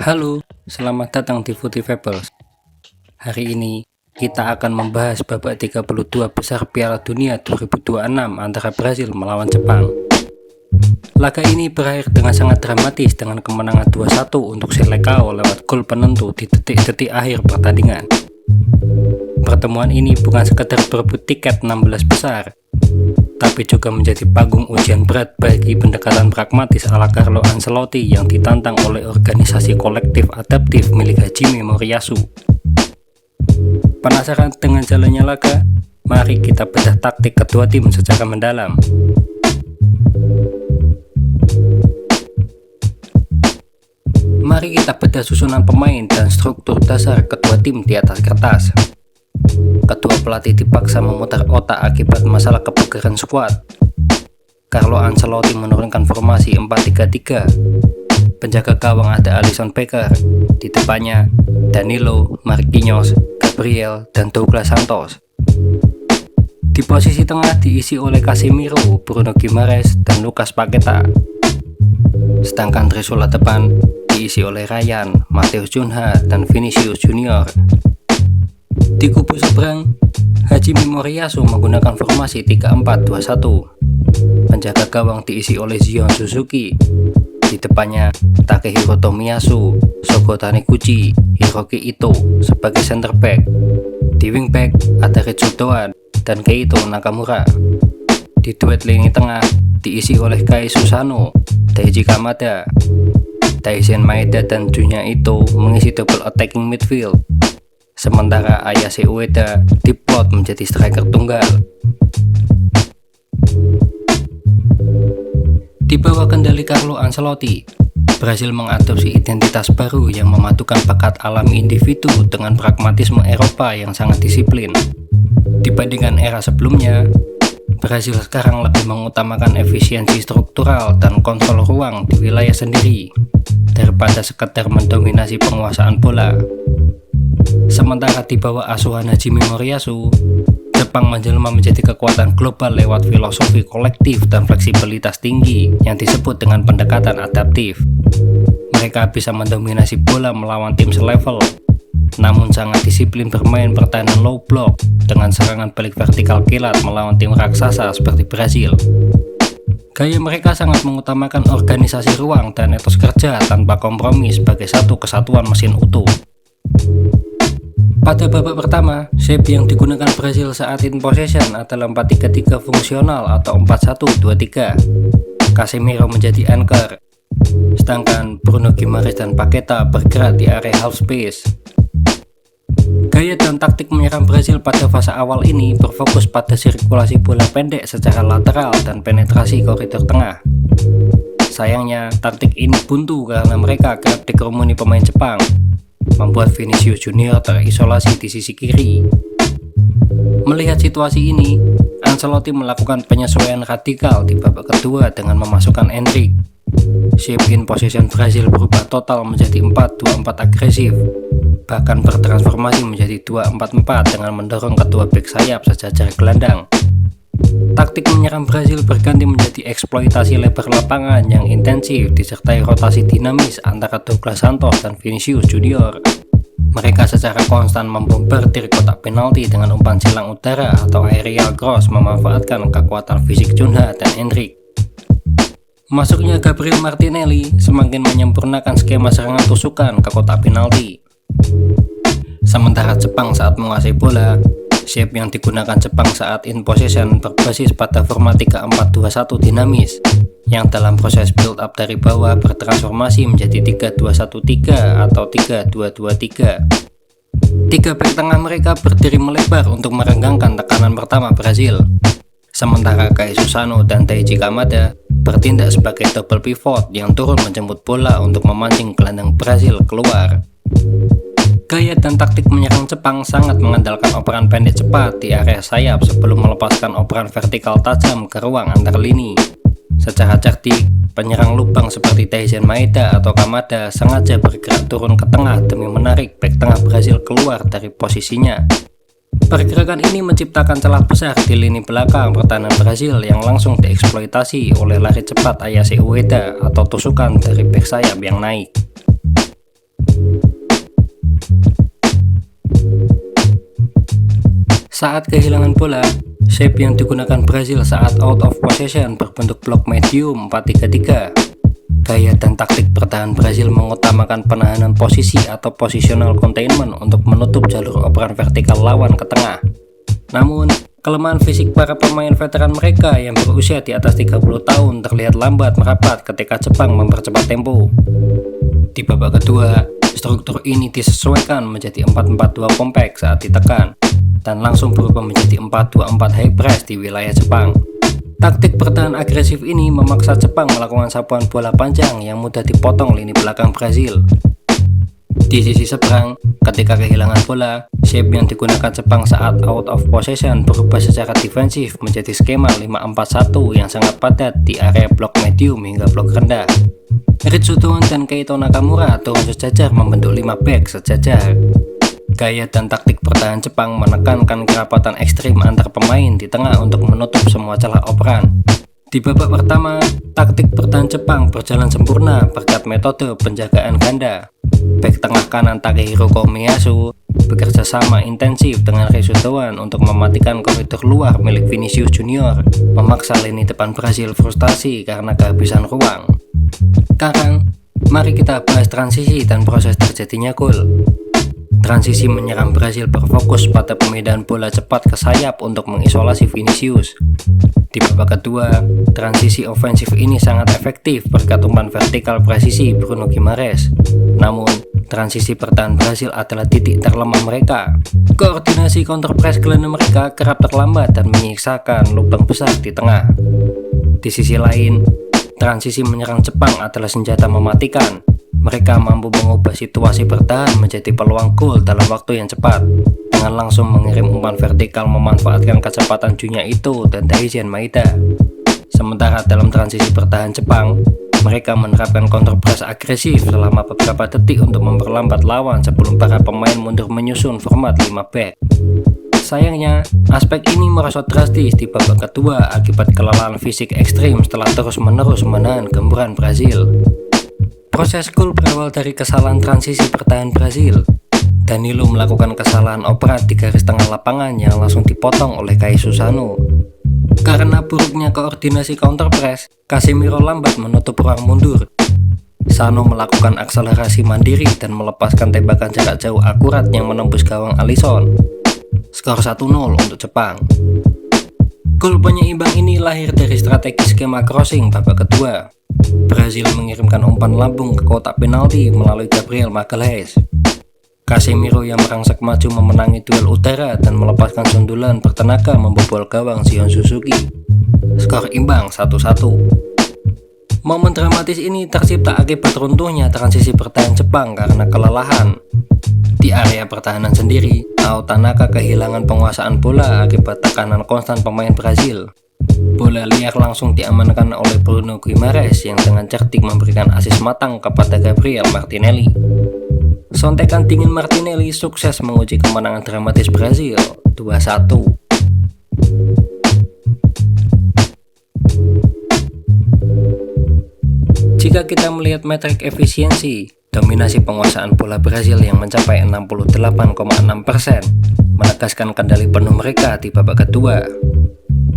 Halo, selamat datang di Footy Fables. Hari ini kita akan membahas babak 32 besar Piala Dunia 2026 antara Brasil melawan Jepang. Laga ini berakhir dengan sangat dramatis dengan kemenangan 2-1 untuk Selecao lewat gol penentu di detik-detik akhir pertandingan. Pertemuan ini bukan sekedar berebut tiket 16 besar, tapi juga menjadi panggung ujian berat bagi pendekatan pragmatis ala Carlo Ancelotti yang ditantang oleh organisasi kolektif adaptif milik Hajime Moriyasu. Penasaran dengan jalannya laga? Mari kita bedah taktik kedua tim secara mendalam. Mari kita bedah susunan pemain dan struktur dasar kedua tim di atas kertas. Kedua pelatih dipaksa memutar otak akibat masalah kebugaran skuad. Carlo Ancelotti menurunkan formasi 4-3-3. Penjaga gawang ada Alisson Becker, di depannya Danilo, Marquinhos, Gabriel, dan Douglas Santos. Di posisi tengah diisi oleh Casemiro, Bruno Guimaraes, dan Lucas Paqueta. Sedangkan trisula depan diisi oleh Ryan, Matheus Cunha, dan Vinicius Junior. Di kubu seberang, Hajime Moriyasu menggunakan formasi 3-4-2-1. Penjaga gawang diisi oleh Zion Suzuki. Di depannya, Takehiro Tomiyasu, Shogo Taniguchi, Hiroki Ito sebagai center back. Di wingback ada Ritsu Doan dan Keito Nakamura. Di duet lini tengah diisi oleh Kai Susano, Daiji Kamada. Taisen Maeda dan Junya Ito mengisi double attacking midfield. Sementara Ayase Ueda diplot menjadi striker tunggal. Di bawah kendali Carlo Ancelotti, Brasil mengadopsi identitas baru yang memadukan bakat alami individu dengan pragmatisme Eropa yang sangat disiplin. Dibandingkan era sebelumnya, Brasil sekarang lebih mengutamakan efisiensi struktural dan kontrol ruang di wilayah sendiri daripada sekedar mendominasi penguasaan bola. Sementara di bawah asuhan Hajime Moriyasu, Jepang menjelma menjadi kekuatan global lewat filosofi kolektif dan fleksibilitas tinggi yang disebut dengan pendekatan adaptif. Mereka bisa mendominasi bola melawan tim selevel, namun sangat disiplin bermain pertahanan low block dengan serangan balik vertikal kilat melawan tim raksasa seperti Brasil. Gaya mereka sangat mengutamakan organisasi ruang dan etos kerja tanpa kompromi sebagai satu kesatuan mesin utuh. Pada babak pertama, shape yang digunakan Brasil saat in possession adalah 4-3-3 fungsional atau 4-1-2-3. Casemiro menjadi anchor, sedangkan Bruno Guimaraes dan Paqueta bergerak di area half space. Gaya dan taktik menyerang Brasil pada fase awal ini berfokus pada sirkulasi bola pendek secara lateral dan penetrasi koridor tengah. Sayangnya, taktik ini buntu karena mereka kerap dikerumuni pemain Jepang, membuat Vinicius Junior terisolasi di sisi kiri. Melihat situasi ini, Ancelotti melakukan penyesuaian radikal di babak kedua dengan memasukkan Endrick. Shape in possession Brasil berubah total menjadi 4-2-4 agresif, bahkan bertransformasi menjadi 2-4-4 dengan mendorong kedua bek sayap sejajar gelandang. Taktik menyerang Brasil berganti menjadi eksploitasi lebar lapangan yang intensif disertai rotasi dinamis antara Douglas Santos dan Vinicius Junior. Mereka secara konstan membombardir kotak penalti dengan umpan silang udara atau aerial cross memanfaatkan kekuatan fisik Cunha dan Endrick. Masuknya Gabriel Martinelli semakin menyempurnakan skema serangan tusukan ke kotak penalti. Sementara Jepang saat menguasai bola, shape yang digunakan Jepang saat in possession berbasis pada format 3-4-2-1 dinamis, yang dalam proses build up dari bawah bertransformasi menjadi 3-2-1-3 atau 3-2-2-3. Tiga bek tengah mereka berdiri melebar untuk merenggangkan tekanan pertama Brasil. Sementara Kai Susano dan Daiji Kamada bertindak sebagai double pivot yang turun menjemput bola untuk memancing gelandang Brasil keluar. Gaya dan taktik menyerang Jepang sangat mengandalkan operan pendek cepat di area sayap sebelum melepaskan operan vertikal tajam ke ruang antar lini. Secara cerdik, penyerang lubang seperti Taisen Maeda atau Kamada sengaja bergerak turun ke tengah demi menarik bek tengah Brasil keluar dari posisinya. Pergerakan ini menciptakan celah besar di lini belakang pertahanan Brasil yang langsung dieksploitasi oleh lari cepat Ayase Ueda atau tusukan dari bek sayap yang naik. Saat kehilangan bola, shape yang digunakan Brazil saat out of possession berbentuk blok medium 4-3-3. Gaya dan taktik bertahan Brazil mengutamakan penahanan posisi atau positional containment untuk menutup jalur operan vertikal lawan ke tengah. Namun, kelemahan fisik para pemain veteran mereka yang berusia di atas 30 tahun terlihat lambat merapat ketika Jepang mempercepat tempo. Di babak kedua, struktur ini disesuaikan menjadi 4-4-2 compact saat ditekan, dan langsung berubah menjadi 4-2-4 high press di wilayah Jepang. Taktik bertahan agresif ini memaksa Jepang melakukan sapuan bola panjang yang mudah dipotong lini belakang Brazil. Di sisi seberang, ketika kehilangan bola, shape yang digunakan Jepang saat out of possession berubah secara defensif menjadi skema 5-4-1 yang sangat padat di area blok medium hingga blok rendah. Ritsudoan dan Keito Nakamura turun sejajar membentuk 5 back sejajar. Gaya dan taktik bertahan Jepang menekankan kerapatan ekstrim antar pemain di tengah untuk menutup semua celah operan. Di babak pertama, taktik bertahan Jepang berjalan sempurna berkat metode penjagaan ganda. Bek tengah kanan Takehiro Komiyasu bekerja sama intensif dengan Ritsudoan untuk mematikan koridor luar milik Vinicius Junior, memaksa lini depan Brazil frustasi karena kehabisan ruang. Sekarang, mari kita bahas transisi dan proses terjadinya gol. Transisi menyerang Brazil berfokus pada pemindahan bola cepat ke sayap untuk mengisolasi Vinicius. Di babak kedua, transisi ofensif ini sangat efektif berkat umpan vertikal presisi Bruno Guimaraes. Namun, transisi bertahan Brazil adalah titik terlemah mereka. Koordinasi counter press gelandang mereka kerap terlambat dan menyisakan lubang besar di tengah. Di sisi lain, transisi menyerang Jepang adalah senjata mematikan. Mereka mampu mengubah situasi bertahan menjadi peluang gol dalam waktu yang cepat, dengan langsung mengirim umpan vertikal memanfaatkan kecepatan Junya Ito dan Daisen Maeda. Sementara dalam transisi bertahan Jepang, mereka menerapkan counter press agresif selama beberapa detik untuk memperlambat lawan sebelum para pemain mundur menyusun format 5 back. Sayangnya, aspek ini merosot drastis di babak kedua akibat kelelahan fisik ekstrim setelah terus-menerus menahan gemburan Brazil. Proses gol berawal dari kesalahan transisi bertahan Brazil. Danilo melakukan kesalahan operat di garis tengah lapangan yang langsung dipotong oleh Kai Susano. Karena buruknya koordinasi counter press, Casemiro lambat menutup ruang mundur. Sano melakukan akselerasi mandiri dan melepaskan tembakan jarak jauh akurat yang menembus gawang Alisson. Skor 1-0 untuk Jepang. Gol penyeimbang ini lahir dari strategi skema crossing babak kedua. Brazil mengirimkan umpan lambung ke kotak penalti melalui Gabriel Magalhaes. Casemiro yang merangsek maju memenangi duel udara dan melepaskan sundulan bertenaga membobol gawang Shion Suzuki. Skor imbang 1-1. Momen dramatis ini tercipta akibat runtuhnya transisi bertahan Jepang karena kelelahan. Di area pertahanan sendiri, Ao Tanaka kehilangan penguasaan bola akibat tekanan konstan pemain Brazil. Bola liar langsung diamankan oleh Bruno Guimaraes yang dengan cerdik memberikan asis matang kepada Gabriel Martinelli. Sontekan dingin Martinelli sukses menguji kemenangan dramatis Brazil 2-1. Jika kita melihat metrik efisiensi, dominasi penguasaan bola Brazil yang mencapai 68,6% menegaskan kendali penuh mereka di babak kedua.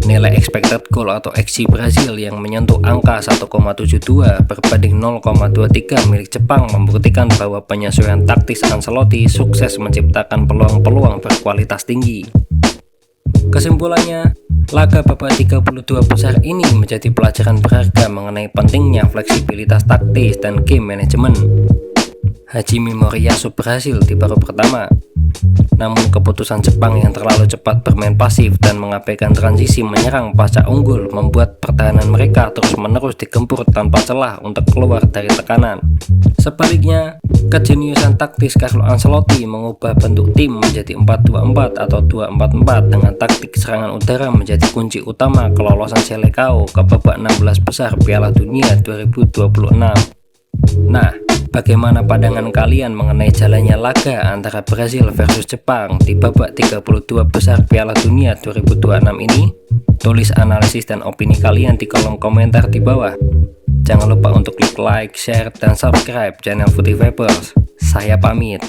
Nilai expected goal atau XG Brazil yang menyentuh angka 1,72 berbanding 0,23 milik Jepang membuktikan bahwa penyesuaian taktis Ancelotti sukses menciptakan peluang-peluang berkualitas tinggi. Kesimpulannya, laga babak 32 besar ini menjadi pelajaran berharga mengenai pentingnya fleksibilitas taktis dan game management. Hajime Moriyasu berhasil di paruh pertama, namun keputusan Jepang yang terlalu cepat bermain pasif dan mengabaikan transisi menyerang pasca unggul membuat pertahanan mereka terus-menerus digempur tanpa celah untuk keluar dari tekanan. Sebaliknya, kejeniusan taktis Carlo Ancelotti mengubah bentuk tim menjadi 4-2-4 atau 2-4-4 dengan taktik serangan udara menjadi kunci utama kelolosan Seleção ke babak 16 besar Piala Dunia 2026. Nah, bagaimana pandangan kalian mengenai jalannya laga antara Brazil versus Jepang di babak 32 besar Piala Dunia 2026 ini? Tulis analisis dan opini kalian di kolom komentar di bawah. Jangan lupa untuk klik like, share, dan subscribe channel Footy Vapers. Saya pamit.